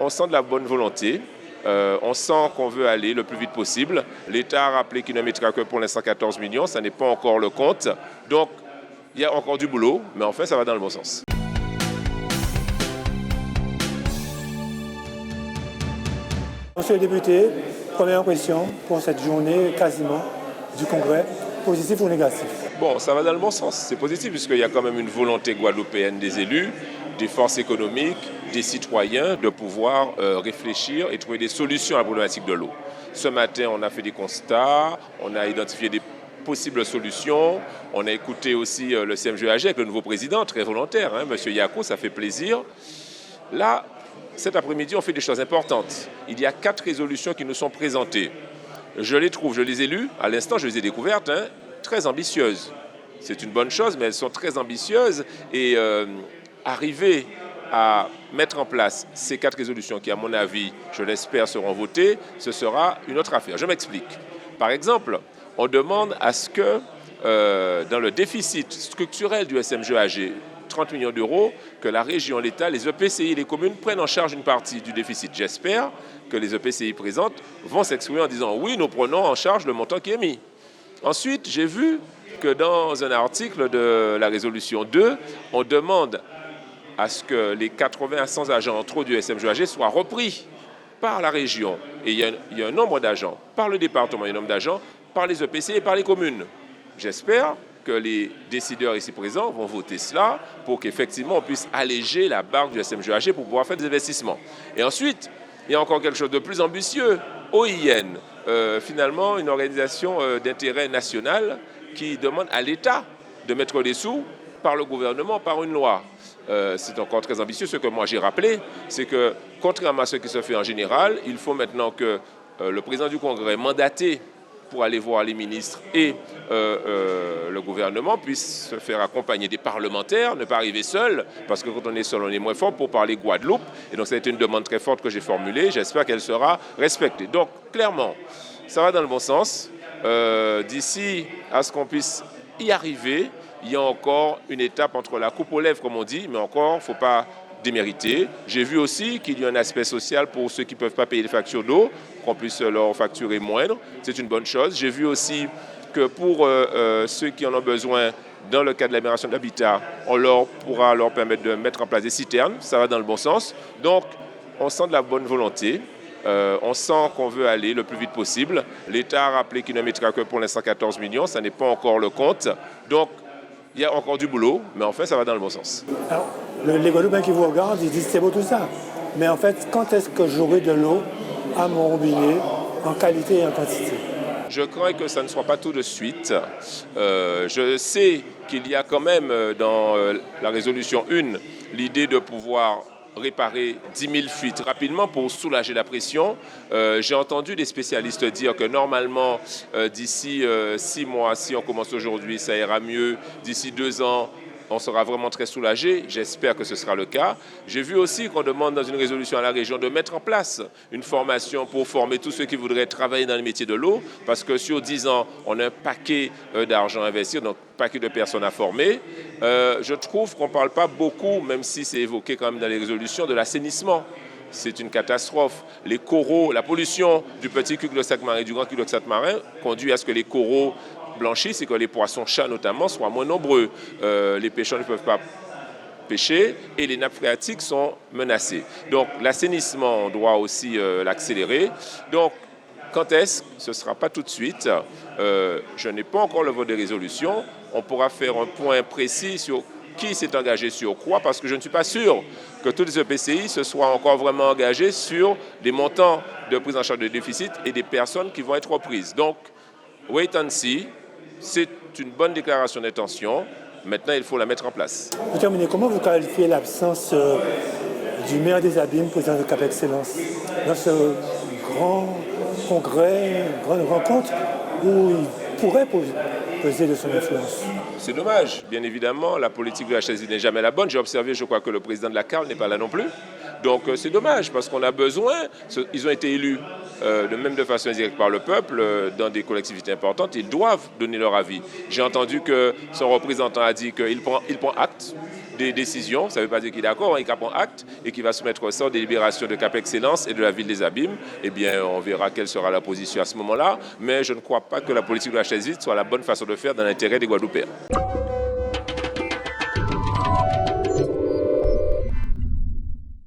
on sent de la bonne volonté. On sent qu'on veut aller le plus vite possible. L'État a rappelé qu'il ne mettra que pour l'instant 14 millions, ça n'est pas encore le compte. Donc, il y a encore du boulot, mais enfin, ça va dans le bon sens. Monsieur le député, première impression pour cette journée quasiment du Congrès, positif ou négatif? Bon, ça va dans le bon sens. C'est positif puisqu'il y a quand même une volonté guadeloupéenne des élus, des forces économiques, des citoyens de pouvoir réfléchir et trouver des solutions à la problématique de l'eau. Ce matin, on a fait des constats, on a identifié des possibles solutions. On a écouté aussi le CMGAG avec le nouveau président, très volontaire, M. Yakou, ça fait plaisir. Là, cet après-midi, on fait des choses importantes. Il y a 4 résolutions qui nous sont présentées. Je les trouve, je les ai lues, à l'instant, je les ai découvertes, très ambitieuses. C'est une bonne chose, mais elles sont très ambitieuses et arriver à mettre en place ces 4 résolutions qui, à mon avis, je l'espère, seront votées, ce sera une autre affaire. Je m'explique. Par exemple, on demande à ce que, dans le déficit structurel du SMGAG, 30 millions d'euros, que la région, l'État, les EPCI et les communes prennent en charge une partie du déficit. J'espère que les EPCI présentes vont s'exprimer en disant « oui, nous prenons en charge le montant qui est mis ». Ensuite, j'ai vu que dans un article de la résolution 2, on demande à ce que les 80 à 100 agents en trop du SMGAG soient repris par la région. Et il y a un nombre d'agents par le département, un nombre d'agents par les EPCI et par les communes. J'espère que les décideurs ici présents vont voter cela pour qu'effectivement on puisse alléger la barre du SMGAG pour pouvoir faire des investissements. Et ensuite, il y a encore quelque chose de plus ambitieux, OIN, finalement une organisation d'intérêt national qui demande à l'État de mettre des sous par le gouvernement, par une loi. C'est encore très ambitieux. Ce que moi j'ai rappelé, c'est que contrairement à ce qui se fait en général, il faut maintenant que le président du Congrès mandaté pour aller voir les ministres et le gouvernement puisse se faire accompagner des parlementaires, ne pas arriver seul, parce que quand on est seul, on est moins fort pour parler Guadeloupe. Et donc ça a été une demande très forte que j'ai formulée. J'espère qu'elle sera respectée. Donc clairement, ça va dans le bon sens. D'ici à ce qu'on puisse y arriver, il y a encore une étape entre la coupe aux lèvres, comme on dit, mais encore, il ne faut pas démériter. J'ai vu aussi qu'il y a un aspect social pour ceux qui ne peuvent pas payer les factures d'eau, qu'on puisse leur facturer moindre. C'est une bonne chose. J'ai vu aussi que pour ceux qui en ont besoin, dans le cas de l'amélioration de l'habitat, on pourra leur permettre de mettre en place des citernes. Ça va dans le bon sens. Donc, on sent de la bonne volonté. On sent qu'on veut aller le plus vite possible. L'État a rappelé qu'il ne mettra que pour l'instant 14 millions. Ça n'est pas encore le compte. Donc, il y a encore du boulot, mais enfin, ça va dans le bon sens. Alors, les Guadeloupéens qui vous regardent, ils disent c'est beau tout ça. Mais en fait, quand est-ce que j'aurai de l'eau à mon robinet, en qualité et en quantité? Je crains que ça ne soit pas tout de suite. Je sais qu'il y a quand même dans la résolution 1 l'idée de pouvoir réparer 10 000 fuites rapidement pour soulager la pression. J'ai entendu des spécialistes dire que normalement, d'ici 6 mois, si on commence aujourd'hui, ça ira mieux. D'ici 2 ans, on sera vraiment très soulagé. J'espère que ce sera le cas. J'ai vu aussi qu'on demande dans une résolution à la région de mettre en place une formation pour former tous ceux qui voudraient travailler dans le métier de l'eau, parce que sur 10 ans, on a un paquet d'argent à investir, donc un paquet de personnes à former. Je trouve qu'on ne parle pas beaucoup, même si c'est évoqué quand même dans les résolutions, de l'assainissement. C'est une catastrophe. Les coraux, la pollution du petit cul-de-sac marin et du grand cul-de-sac marin conduit à ce que les coraux blanchissent et que les poissons-chats notamment soient moins nombreux. Les pêcheurs ne peuvent pas pêcher et les nappes phréatiques sont menacées. Donc l'assainissement, on doit aussi l'accélérer. Donc quand est-ce? Ce ne sera pas tout de suite. Je n'ai pas encore le vote des résolutions. On pourra faire un point précis sur qui s'est engagé sur quoi, parce que je ne suis pas sûr que tous les EPCI se soient encore vraiment engagés sur des montants de prise en charge de déficit et des personnes qui vont être reprises. Donc, wait and see, c'est une bonne déclaration d'intention. Maintenant, il faut la mettre en place. Pour terminer, comment vous qualifiez l'absence du maire des Abîmes, président de Cap Excellence, dans ce grand congrès, grande rencontre où il pourrait peser de son influence? C'est dommage. Bien évidemment, la politique de la chaise n'est jamais la bonne. J'ai observé, je crois que le président de la CARL n'est pas là non plus. Donc c'est dommage parce qu'on a besoin, ils ont été élus même de façon indirecte par le peuple dans des collectivités importantes, ils doivent donner leur avis. J'ai entendu que son représentant a dit qu'il prend acte des décisions. Ça ne veut pas dire qu'il est d'accord, il prend acte et qu'il va soumettre ça aux délibérations de Cap Excellence et de la ville des Abîmes. Eh bien, on verra quelle sera la position à ce moment-là. Mais je ne crois pas que la politique de la chaise vide soit la bonne façon de faire dans l'intérêt des Guadeloupéens.